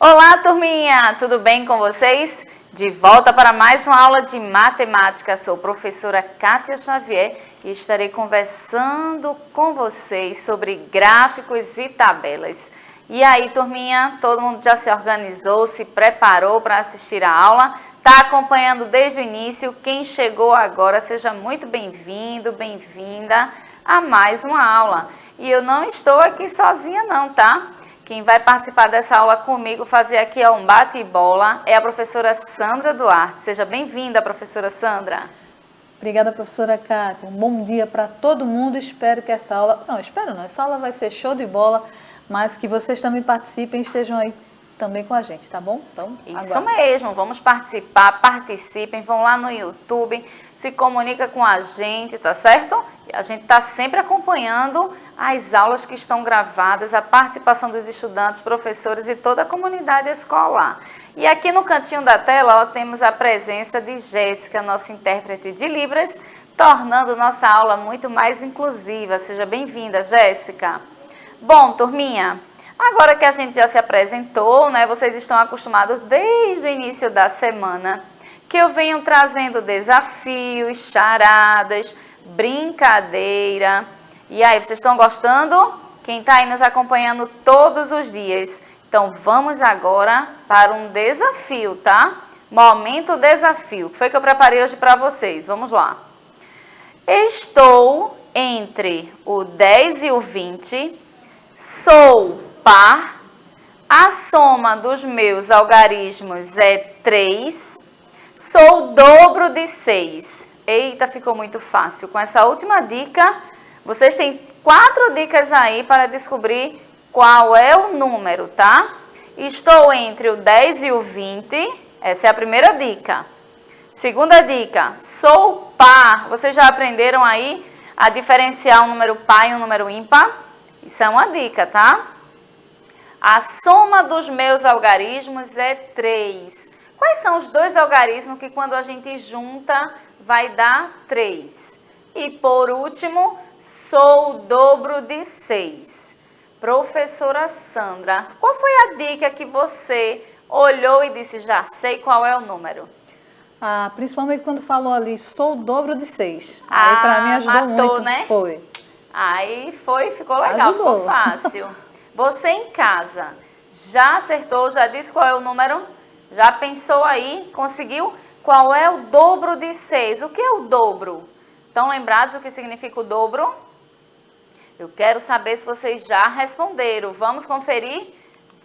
Olá, turminha! Tudo bem com vocês? De volta para mais uma aula de matemática. Sou a professora Kátia Xavier e estarei conversando com vocês sobre gráficos e tabelas. E aí, turminha, todo mundo já se organizou, se preparou para assistir a aula? Está acompanhando desde o início? Quem chegou agora, seja muito bem-vindo, bem-vinda a mais uma aula. E eu não estou aqui sozinha não, tá? Quem vai participar dessa aula comigo, fazer aqui um bate-bola, é a professora Sandra Duarte. Seja bem-vinda, professora Sandra. Obrigada, professora Kátia. Um bom dia para todo mundo. Espero que essa aula... Não, espero não. Essa aula vai ser show de bola, mas que vocês também participem e estejam aí também com a gente, tá bom? Então, isso mesmo. Vamos participar, participem, vão lá no YouTube, se comunica com a gente, tá certo? A gente está sempre acompanhando as aulas que estão gravadas, a participação dos estudantes, professores e toda a comunidade escolar. E aqui no cantinho da tela, ó, temos a presença de Jéssica, nossa intérprete de Libras, tornando nossa aula muito mais inclusiva. Seja bem-vinda, Jéssica. Bom, turminha, agora que a gente já se apresentou, né, vocês estão acostumados desde o início da semana que eu venho trazendo desafios, charadas, brincadeira. E aí, vocês estão gostando? Quem está aí nos acompanhando todos os dias. Então, vamos agora para um desafio, tá? Momento desafio. O que foi que eu preparei hoje para vocês? Vamos lá. Estou entre o 10 e o 20. Sou par. A soma dos meus algarismos é 3. Sou o dobro de 6. Eita, ficou muito fácil. Com essa última dica, vocês têm 4 dicas aí para descobrir qual é o número, tá? Estou entre o 10 e o 20. Essa é a primeira dica. Segunda dica, sou par. Vocês já aprenderam aí a diferenciar um número par e um número ímpar? Isso é uma dica, tá? A soma dos meus algarismos é 3. Quais são os dois algarismos que quando a gente junta vai dar 3? E por último, sou o dobro de 6. Professora Sandra, qual foi a dica que você olhou e disse, já sei qual é o número? Principalmente quando falou ali, sou o dobro de 6. Aí para mim ajudou muito, né? Foi. Aí ficou legal, ajudou. Ficou fácil. Você em casa, já acertou, já disse qual é o número? Já pensou aí? Conseguiu? Qual é o dobro de 6? O que é o dobro? Estão lembrados o que significa o dobro? Eu quero saber se vocês já responderam. Vamos conferir?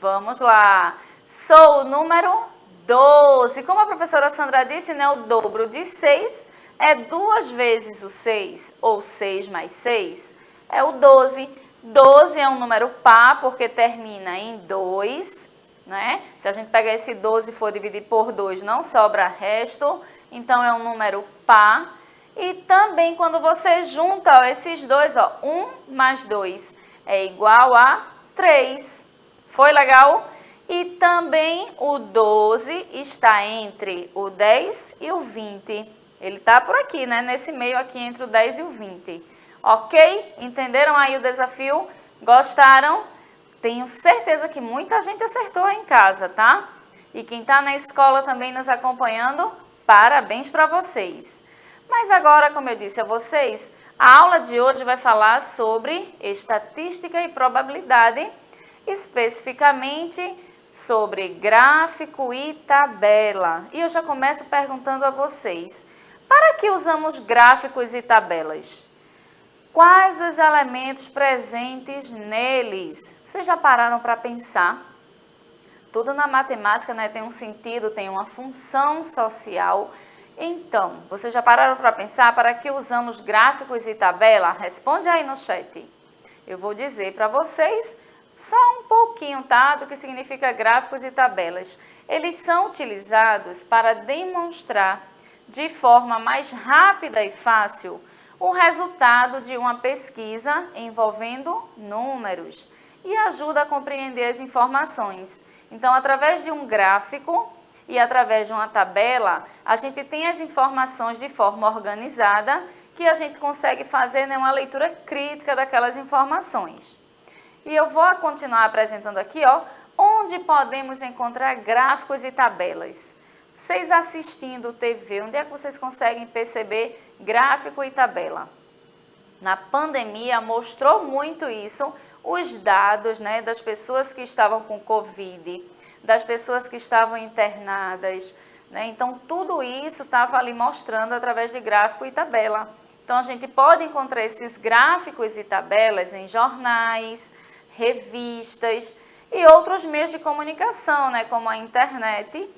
Vamos lá. Sou o número 12. Como a professora Sandra disse, né, o dobro de 6 é 2 vezes o 6, ou 6 mais 6, é o 12. 12 é um número par, porque termina em 2. Né? Se a gente pegar esse 12 e for dividir por 2, não sobra resto, então é um número par. E também quando você junta esses dois, 1 mais 2 é igual a 3. Foi legal? E também o 12 está entre o 10 e o 20. Ele está por aqui, né? Nesse meio aqui entre o 10 e o 20. Ok? Entenderam aí o desafio? Gostaram? Tenho certeza que muita gente acertou aí em casa, tá? E quem está na escola também nos acompanhando, parabéns para vocês. Mas agora, como eu disse a vocês, a aula de hoje vai falar sobre estatística e probabilidade, especificamente sobre gráfico e tabela. E eu já começo perguntando a vocês, para que usamos gráficos e tabelas? Quais os elementos presentes neles? Vocês já pararam para pensar? Tudo na matemática, né, tem um sentido, tem uma função social. Então, vocês já pararam para pensar para que usamos gráficos e tabela? Responde aí no chat. Eu vou dizer para vocês só um pouquinho, tá, do que significa gráficos e tabelas. Eles são utilizados para demonstrar de forma mais rápida e fácil o resultado de uma pesquisa envolvendo números e ajuda a compreender as informações. Então, através de um gráfico e através de uma tabela, a gente tem as informações de forma organizada que a gente consegue fazer, né, uma leitura crítica daquelas informações. E eu vou continuar apresentando aqui, Onde podemos encontrar gráficos e tabelas? Vocês assistindo TV, onde é que vocês conseguem perceber gráfico e tabela? Na pandemia mostrou muito isso, os dados, né, das pessoas que estavam com Covid, das pessoas que estavam internadas, né? Então tudo isso estava ali mostrando através de gráfico e tabela. Então a gente pode encontrar esses gráficos e tabelas em jornais, revistas e outros meios de comunicação, né, como a internet.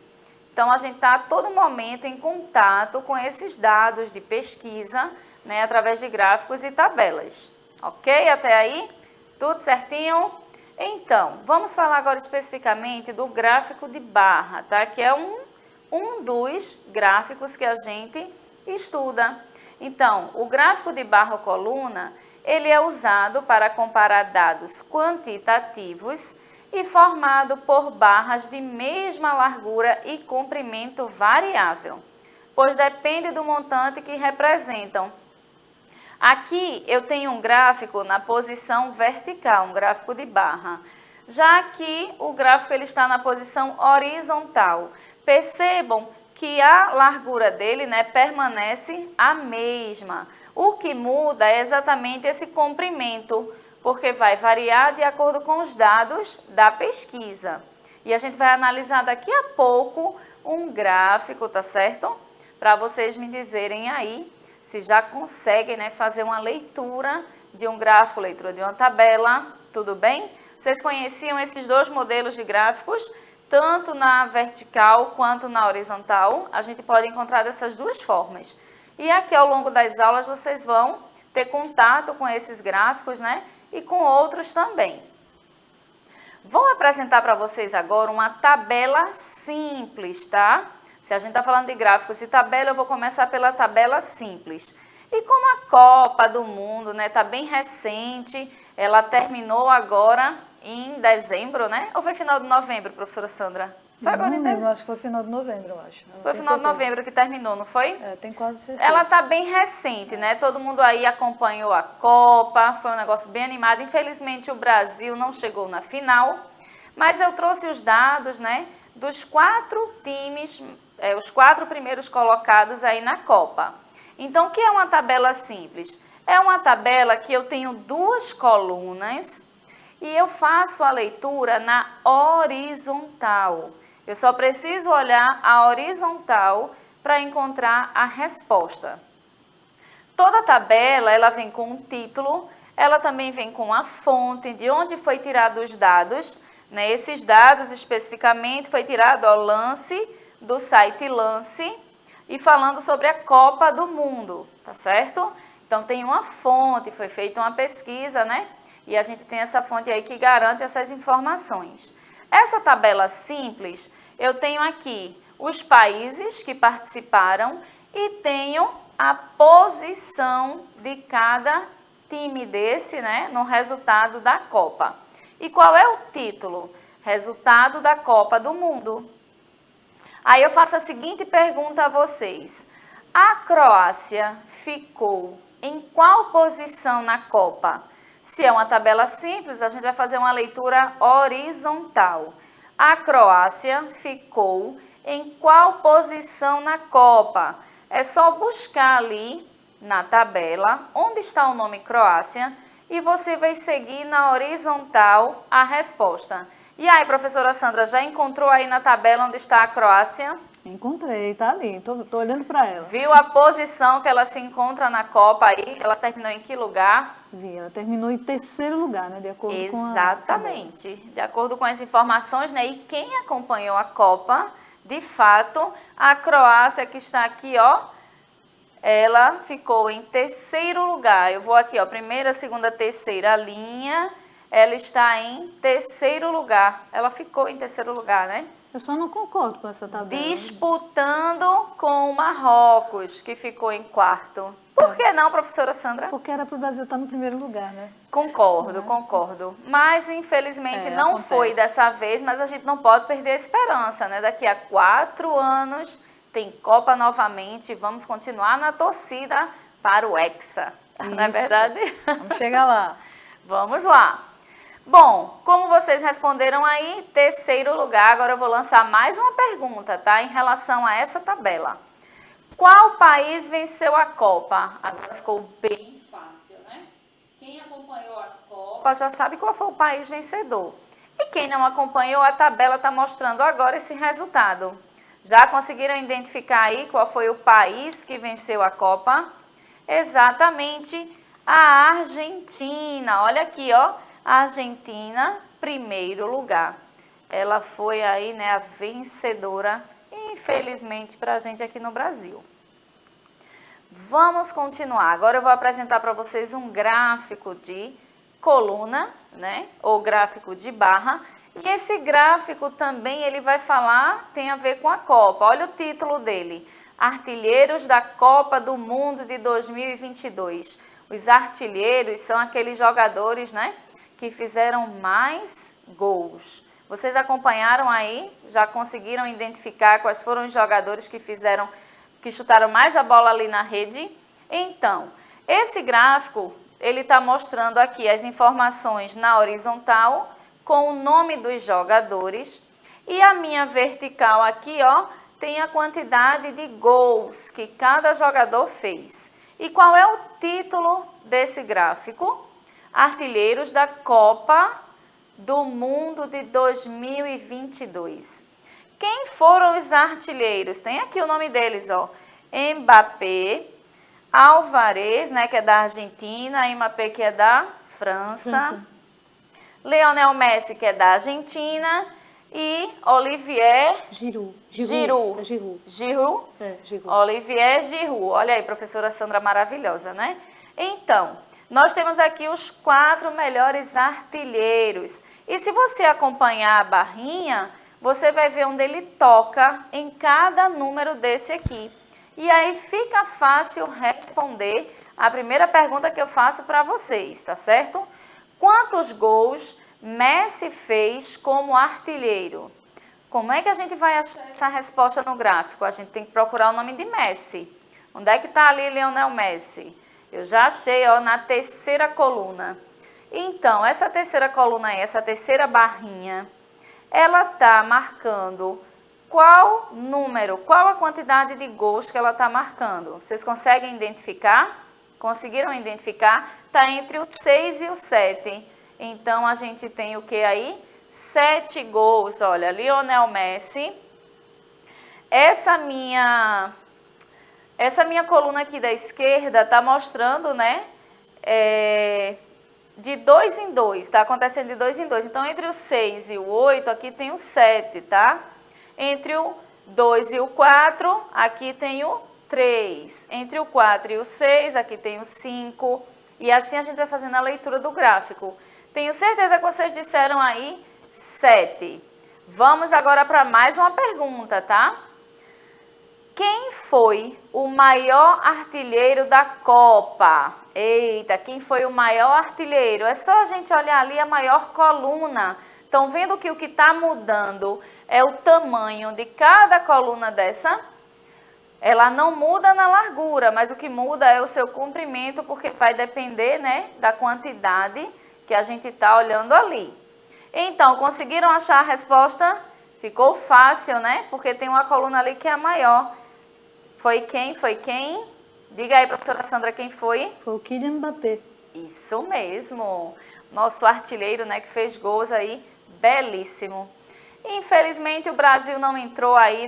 Então a gente está a todo momento em contato com esses dados de pesquisa, né, através de gráficos e tabelas. Ok? Até aí? Tudo certinho? Então, vamos falar agora especificamente do gráfico de barra, tá? Que é um dos gráficos que a gente estuda. Então, o gráfico de barra ou coluna, ele é usado para comparar dados quantitativos e formado por barras de mesma largura e comprimento variável, pois depende do montante que representam. Aqui eu tenho um gráfico na posição vertical, um gráfico de barra. Já aqui o gráfico ele está na posição horizontal. Percebam que a largura dele, né, permanece a mesma. O que muda é exatamente esse comprimento, porque vai variar de acordo com os dados da pesquisa. E a gente vai analisar daqui a pouco um gráfico, tá certo? Para vocês me dizerem aí se já conseguem, né, fazer uma leitura de um gráfico, leitura de uma tabela, tudo bem? Vocês conheciam esses dois modelos de gráficos? Tanto na vertical quanto na horizontal, a gente pode encontrar dessas duas formas. E aqui ao longo das aulas vocês vão ter contato com esses gráficos, né? E com outros também. Vou apresentar para vocês agora uma tabela simples, tá? Se a gente está falando de gráficos e tabela, eu vou começar pela tabela simples. E como a Copa do Mundo, né, tá bem recente, ela terminou agora em dezembro, né? Ou foi final de novembro, professora Sandra? Foi agora não lembro, acho que foi final de novembro, eu acho. Foi final de novembro que terminou, não foi? É, tem quase certeza. Ela tá bem recente, né? Todo mundo aí acompanhou a Copa, foi um negócio bem animado. Infelizmente o Brasil não chegou na final, mas eu trouxe os dados, né, dos 4 times, os 4 primeiros colocados aí na Copa. Então, o que é uma tabela simples? É uma tabela que eu tenho 2 colunas e eu faço a leitura na horizontal. Eu só preciso olhar a horizontal para encontrar a resposta. Toda tabela, ela vem com um título, ela também vem com a fonte, de onde foi tirado os dados, né? Esses dados especificamente foi tirado ao Lance, do site Lance, e falando sobre a Copa do Mundo, tá certo? Então tem uma fonte, foi feita uma pesquisa, né? E a gente tem essa fonte aí que garante essas informações. Essa tabela simples, eu tenho aqui os países que participaram e tenho a posição de cada time desse, né, no resultado da Copa. E qual é o título? Resultado da Copa do Mundo. Aí eu faço a seguinte pergunta a vocês. A Croácia ficou em qual posição na Copa? Se é uma tabela simples, a gente vai fazer uma leitura horizontal. A Croácia ficou em qual posição na Copa? É só buscar ali na tabela onde está o nome Croácia e você vai seguir na horizontal a resposta. E aí, professora Sandra, já encontrou aí na tabela onde está a Croácia? Encontrei, tá ali, tô olhando para ela. Viu a posição que ela se encontra na Copa aí? Ela terminou em que lugar? Vi, ela terminou em 3º lugar, né, de acordo com a... Exatamente, de acordo com as informações, né? E quem acompanhou a Copa, de fato, a Croácia que está aqui, ó, ela ficou em 3º lugar. Eu vou aqui, ó, primeira, segunda, terceira linha, ela está em 3º lugar. Ela ficou em 3º lugar, né? Eu só não concordo com essa tabela. Disputando com o Marrocos, que ficou em 4º. Por que não, professora Sandra? Porque era para o Brasil estar no 1º lugar, né? Concordo, concordo. Mas, infelizmente, não acontece. foi dessa vez, mas a gente não pode perder a esperança, né? Daqui a 4 anos tem Copa novamente, vamos continuar na torcida para o Hexa. Não é verdade? Vamos chegar lá. Vamos lá. Bom, como vocês responderam aí, terceiro lugar, agora eu vou lançar mais uma pergunta, tá? Em relação a essa tabela. Qual país venceu a Copa? Agora ficou bem fácil, né? Quem acompanhou a Copa já sabe qual foi o país vencedor. E quem não acompanhou, a tabela está mostrando agora esse resultado. Já conseguiram identificar aí qual foi o país que venceu a Copa? Exatamente, a Argentina. Olha aqui, ó, a Argentina, primeiro lugar. Ela foi aí, né, a vencedora, infelizmente, para a gente aqui no Brasil. Vamos continuar. Agora eu vou apresentar para vocês um gráfico de coluna, né, ou gráfico de barra. E esse gráfico também ele vai falar, tem a ver com a Copa. Olha o título dele, Artilheiros da Copa do Mundo de 2022. Os artilheiros são aqueles jogadores, né, que fizeram mais gols. Vocês acompanharam aí? Já conseguiram identificar quais foram os jogadores que chutaram mais a bola ali na rede? Então, esse gráfico, ele está mostrando aqui as informações na horizontal, com o nome dos jogadores, e a minha vertical aqui, ó, tem a quantidade de gols que cada jogador fez. E qual é o título desse gráfico? Artilheiros da Copa do Mundo de 2022. Quem foram os artilheiros? Tem aqui o nome deles, ó. Mbappé, Álvarez, né, que é da Argentina, Mbappé, que é da França. Lionel Messi, que é da Argentina, e Olivier Giroud. Olivier Giroud. Olha aí, professora Sandra maravilhosa, né? Então, nós temos aqui os 4 melhores artilheiros. E se você acompanhar a barrinha, você vai ver onde ele toca em cada número desse aqui. E aí fica fácil responder a primeira pergunta que eu faço para vocês, tá certo? Quantos gols Messi fez como artilheiro? Como é que a gente vai achar essa resposta no gráfico? A gente tem que procurar o nome de Messi. Onde é que está ali Lionel Messi? Eu já achei, ó, na terceira coluna. Então, essa terceira coluna aí, essa terceira barrinha, ela está marcando qual número, qual a quantidade de gols que ela está marcando? Vocês conseguem identificar? Conseguiram identificar? Está entre o 6 e o 7. Então, a gente tem o que aí? 7 gols. Olha, Lionel Messi. Essa minha coluna aqui da esquerda está mostrando, né? De 2 em 2. Está acontecendo de 2 em 2. Então, entre o 6 e o 8, aqui tem o 7, tá? Entre o 2 e o 4, aqui tem o 3. Entre o 4 e o 6, aqui tem o 5. E assim a gente vai fazendo a leitura do gráfico. Tenho certeza que vocês disseram aí 7. Vamos agora para mais uma pergunta, tá? Quem foi o maior artilheiro da Copa? Eita, quem foi o maior artilheiro? É só a gente olhar ali a maior coluna. Estão vendo que o que está mudando é o tamanho de cada coluna dessa? Ela não muda na largura, mas o que muda é o seu comprimento, porque vai depender, né, da quantidade que a gente está olhando ali. Então, conseguiram achar a resposta? Ficou fácil, né? Porque tem uma coluna ali que é a maior. Foi quem? Foi quem? Diga aí, professora Sandra, quem foi? Foi o Kylian Mbappé. Isso mesmo. Nosso artilheiro, né, que fez gols aí, belíssimo. Infelizmente, o Brasil não entrou aí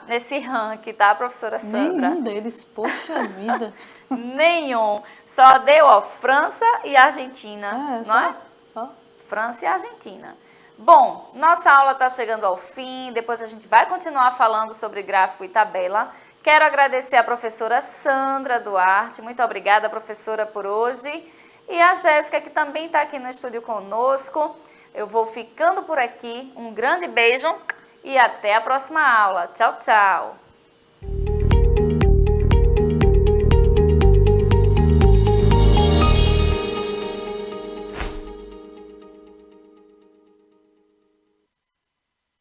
nesse ranking, tá, professora Sandra? Nenhum deles, poxa vida. Nenhum. Só deu, ó, França e Argentina, não é? Só. França e Argentina. Bom, nossa aula está chegando ao fim, depois a gente vai continuar falando sobre gráfico e tabela. Quero agradecer a professora Sandra Duarte, muito obrigada, professora, por hoje. E a Jéssica, que também está aqui no estúdio conosco. Eu vou ficando por aqui. Um grande beijo e até a próxima aula. Tchau, tchau.